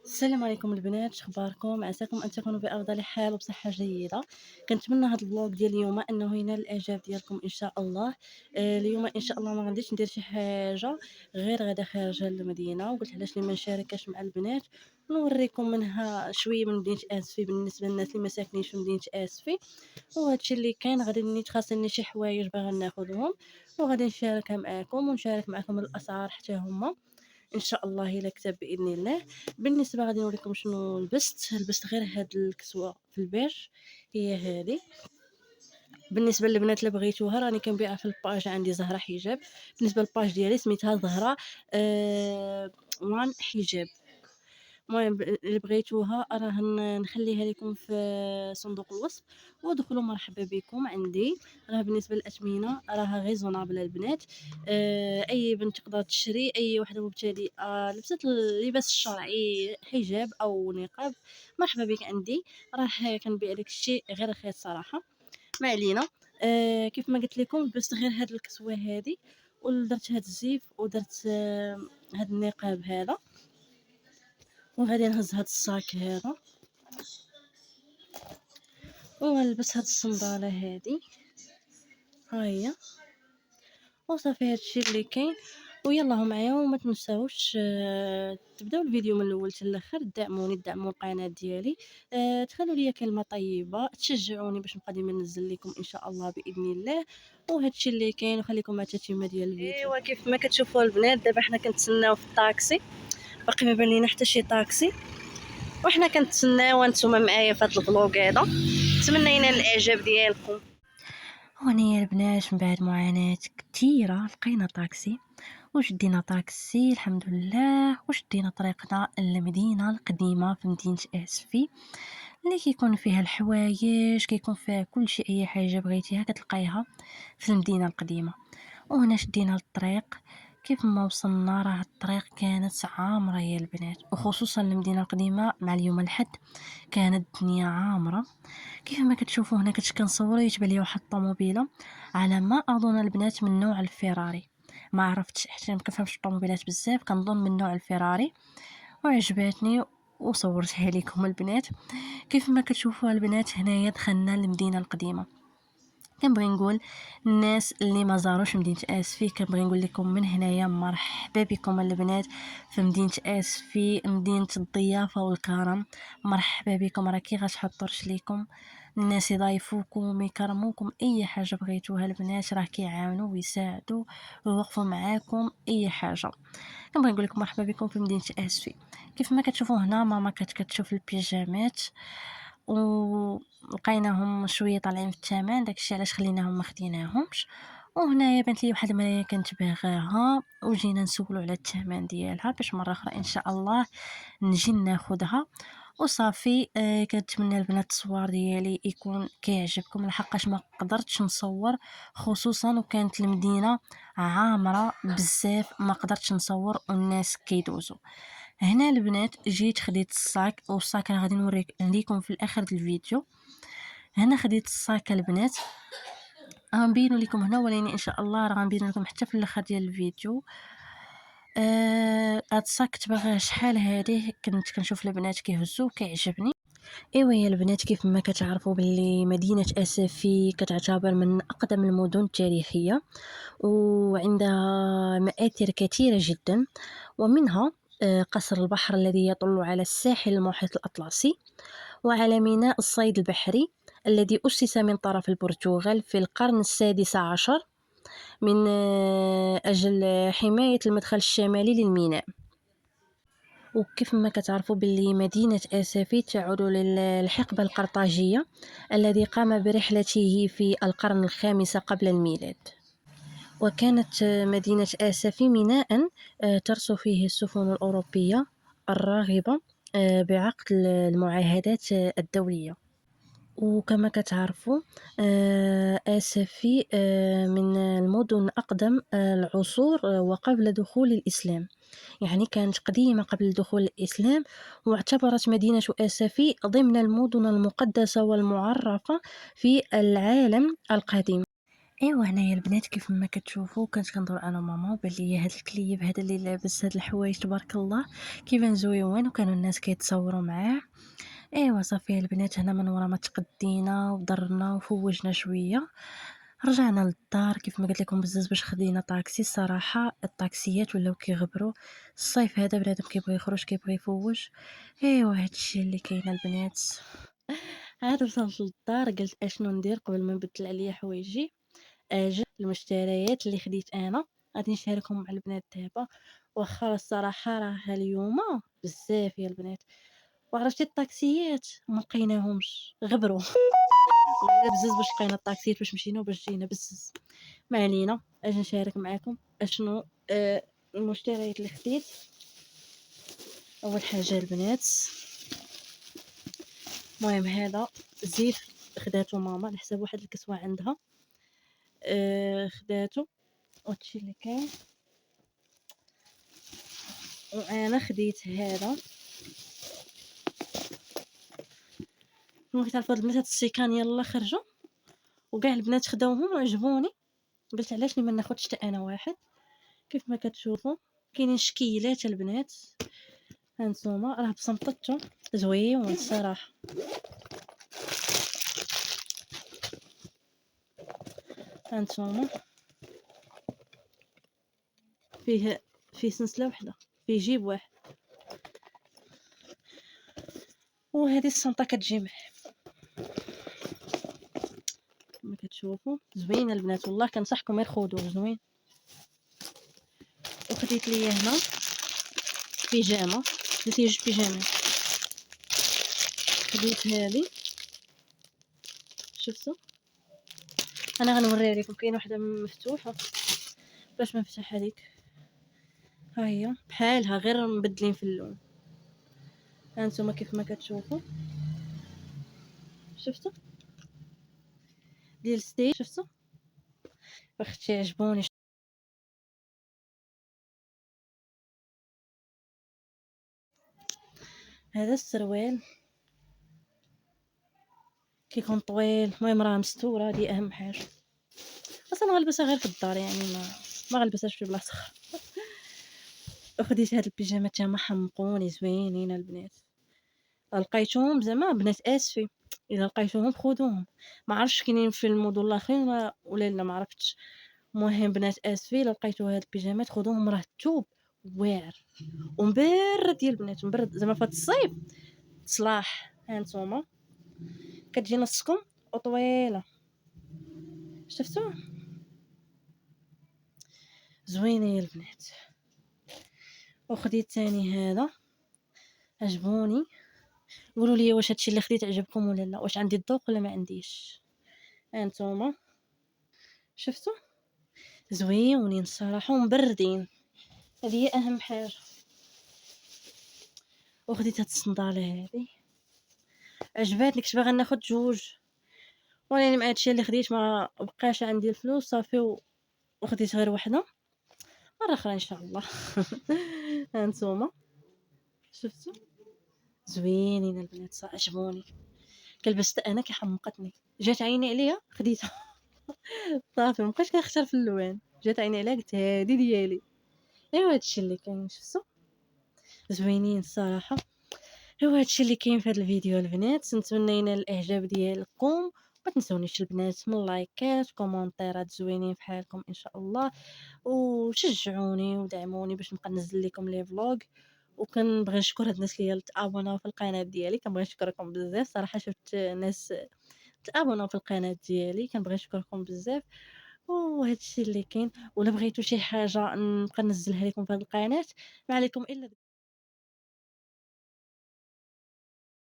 السلام عليكم البنات، شخباركم؟ عساكم ان تكونوا بافضل حال وبصحه جيده. كنتمنى هذا الفلوق ديال اليوم انه ينال الاعجاب ديالكم ان شاء الله. اليوم ان شاء الله ما غاديش ندير شي حاجه، غير غادا خارجه للمدينه، وقلت علاش لي ما نشاركش مع البنات نوريكم منها شويه من مدينه اسفي بالنسبه للناس اللي ما ساكنينش في مدينه اسفي. وهادشي اللي كاين غادي نيت خاصني شي حوايج باغا ناخذهم، وغادي نشاركها معاكم ونشارك معاكم الاسعار حتى هما ان شاء الله الا كتب باذن الله. بالنسبه غادي نوريكم شنو لبست غير هاد الكسوه في البيج، هي هذه. بالنسبه للبنات اللي بغيتوها راني كنبيعها في الباج عندي زهره حجاب. بالنسبه للباج ديالي سميتها زهره وان حجاب. المهم اللي بغيتوها راه نخليها لكم في صندوق الوصف، ودخلوا مرحبا بكم عندي. راه بالنسبه للاثمنه راها غيزونابل البنات. اي بنت تقدر تشري، اي وحده مبتدئه لبست اللباس الشرعي حجاب او نقاب مرحبا بك عندي. راه كنبيع لك الشيء غير رخيص صراحه، ما علينا. كيف ما قلت لكم لبست غير هاد الكسوه هذه، ودرت هاد الزيف، ودرت هاد النقاب هذا، وغادي نهز هاد الصاك هذا، ونلبس هاد الصنداله هادي، ها هي. وصافي هادشي اللي كاين. ويلا معايا وما تنساوش تبداو الفيديو من الاول حتى الاخر، دعموا القناه ديالي. تخلوا لي كلمه طيبه تشجعوني باش نبقى ديما ننزل لكم ان شاء الله باذن الله. وهادشي اللي كاين، وخليكم مع التتمه ديال الفيديو. ايوا كيف ما كتشوفوا البنات دابا حنا كنتسناو في الطاكسي، باقي ما بان لينا حتى شي طاكسي، وحنا كنتسناو نتوما معايا في هذا الفلوق هذا. نتمنى ينال الاعجاب ديالكم. هوني يا البنات من بعد معاناة كثيرة لقينا طاكسي، وشدينا طاكسي الحمد لله، وشدينا طريقنا للمدينة القديمة في مدينة اسفي، اللي كيكون فيها الحوايج، كيكون فيها كل شيء، اي حاجة بغيتيها كتلقايها في المدينة القديمة. وهنا شدينا الطريق. كيف ما وصلنا راه الطريق كانت عامرة يا البنات، وخصوصا المدينة القديمة مع اليوم الحد كانت الدنيا عامرة. كيف ما كتشوفوا هنا كنصور يتبان لي واحد الطوموبيله، على ما اظن البنات من نوع الفيراري، ما عرفتش حتى ما كنفهمش الطوموبيلات بزاف، كنظن من نوع الفيراري، وعجبتني وصورتها لكم البنات. كيف ما كتشوفوا البنات هنايا دخلنا للمدينه القديمه. كنبغي نقول الناس اللي ما زاروش مدينه اسفي، كنبغي نقول لكم من هنايا مرحبا بكم البنات في مدينه اسفي، مدينه الضيافه والكرم. مرحبا بكم، راه كي غتحطوا رجليكم الناس يضايفوكم يكرموكم، اي حاجه بغيتوها البنات راه كيعاونوا ويساعدوا ويوقفوا معاكم اي حاجه. كنبغي نقول لكم مرحبا بكم في مدينه اسفي. كيف ما كتشوفوا هنا ماما كتشوف البيجامات، ولقيناهم شويه طالعين في الثمن، داكشي علاش خليناهم ما خديناهمش. وهنايا بانت لي واحد المرايه كنت باغاها، وجينا نسولوا على الثمن ديالها باش مره اخرى ان شاء الله نجي ناخذها. وصافي كنتمنى البنات التصوير ديالي يكون كيعجبكم، لحقاش ما قدرتش نصور، خصوصا وكانت المدينه عامره بزاف، ما قدرتش نصور والناس كيدوزوا. هنا البنات جيت خديت الصاك، والصاك راه غادي نوريك ليكم في الاخر ديال الفيديو. هنا خديت الصاك البنات، غنبينو لكم هنا، ولكن ان شاء الله راه غنبين لكم حتى في الاخر ديال الفيديو. هاد الصاك كنت باغا شحال هادي، كنت كنشوف البنات كيهزوه كيعجبني. ايوا يا البنات كيف ما كتعرفوا باللي مدينه اسفي كتعتبر من اقدم المدن التاريخيه، وعندها مآثر كثيره جدا، ومنها قصر البحر الذي يطل على الساحل المحيط الأطلسي، وعلى ميناء الصيد البحري الذي أسس من طرف البرتغال في القرن السادس عشر من أجل حماية المدخل الشمالي للميناء. وكيف ما كتعرفوا باللي مدينة آسفي تعود للحقبة القرطاجية الذي قام برحلته في القرن الخامس قبل الميلاد. وكانت مدينة آسفي ميناء ترسو فيه السفن الأوروبية الراغبة بعقد المعاهدات الدولية. وكما كتعرفوا آسفي من المدن أقدم العصور وقبل دخول الإسلام، يعني كانت قديمة قبل دخول الإسلام، واعتبرت مدينة آسفي ضمن المدن المقدسة والمعرفة في العالم القديم. ايوا هنايا البنات كيف ما كتشوفوا كنت كندور انا وماما وبان ليا هاد الكليب هذا اللي لابس هاد الحوايج تبارك الله كيبان زويون وكانوا الناس كيتصوروا معاه. ايوا صافي البنات هنا من ورا ما تقدينا وضرنا وفوجنا شويه رجعنا للدار كيف ما قلت لكم بزاف باش خدينا طاكسي. الصراحه الطاكسيات ولاو كيغبروا الصيف هذا بنادم كيبغي يخرج كيبغي يفوج. ايوا هادشي اللي كاين البنات. عاد وصلت للدار قلت اشنو ندير قبل ما نبدل عليا حوايجي. اجي المشتريات اللي خديت انا غادي نشاركهم مع البنات دابا. واخا الصراحه راه اليوم بزاف يا البنات. وعرفتي الطاكسيات ما لقيناهمش غبروا. والله بزز باش لقينا الطاكسيات باش مشينا وباش جينا بزز. ما علينا اجي نشارك معكم اشنو المشتريات اللي خديت. اول حاجه البنات المهم هذا زيت خداتو ماما على حساب واحد الكسوه عندها خداتو وهادشي اللي كاين. وانا خديت هذا كما كتعرفوا البنات هاد السيكان يلا خرجوا وكاع البنات خداوهم وعجبوني. قلت علاش لي ما ناخذش حتى انا واحد. كيف ما كتشوفوا كاينين شكيلات البنات هانتوما راه بصمطتو زويون الصراحه. هانتوما فيه سلسله وحده فيه جيب واحد وهذه الصنطه كتجي معاه كما كتشوفوا زوينه البنات والله كنصحكم غير خذوه زوين. وخديت ليا هنا بيجامه درت لي جوج بيجامات. خديت هذه شفتوا انا غنوريها لكم كاين وحده مفتوحه باش ما نفتح هذيك ها هي بحالها غير مبدلين في اللون. هانتوما كيف ما كتشوفوا شفتوا ديال ستيل شفتوا اختي عجبوني. هذا السروال كيكون طويل المهم راه مستوره هذه اهم حاجه. اصلا غنلبسها غير في الدار يعني ما غنلبسهاش في بلاصه اخرى. وخديت هاد البيجامات تما حمقوني زوينين البنات. لقيتهم زعما بنات اسفي اذا لقيتوهم خذوهم. ما عرفتش كاينين في المدن الاخرين ولا لا ما عرفتش. المهم بنات اسفي الا لقيتو هاد البيجامات خذوهم راه الثوب واعر ومبرد ديال البنات مبرد زعما فهاد الصيف صلاح. هانتوما كتجي نصكم وطويله شفتوا زوينه يا البنات. وخديت ثاني هذا عجبوني. قولوا لي واش هادشي اللي خديت عجبكم ولا لا واش عندي الذوق ولا ما عنديش. هانتوما شفتوا زويونين الصراحه ومبردين هذه هي اهم حاجه. وخديت هاد الصنداله هذه عجباتني كنت باغا ناخذ جوج ولكن مع هادشي اللي خديت ما بقاش عندي الفلوس صافي وخديت غير وحده مره اخرى ان شاء الله. هانتوما شفتوا زوينين البنات صح عجبوني. كلبست انا كيحمقتني جات عيني عليها خديتها. صافي مابقيتش كنختار في اللوان جات عيني عليها قلت هادي ديالي. ايوا هادشي اللي كاين شفتوا زوينين الصراحه. ايوا هادشي اللي كاين في هذا الفيديو البنات نتمنى ينال الاعجاب ديالكم. ما تنسونيش البنات من لايكات كومونتيرات زوينين في حالكم ان شاء الله. وشجعوني ودعموني باش نبقى ننزل لكم لي فلوغ. وكنبغي نشكر هاد الناس اللي تابوناو في القناه ديالي كنبغي نشكركم بزاف صراحه شفت ناس تابوناو في القناه ديالي كنبغي نشكركم بزاف. وهذا الشيء اللي كاين ولا بغيتو شي حاجه نبقى ننزلها لكم في هذه القناه ما عليكم الا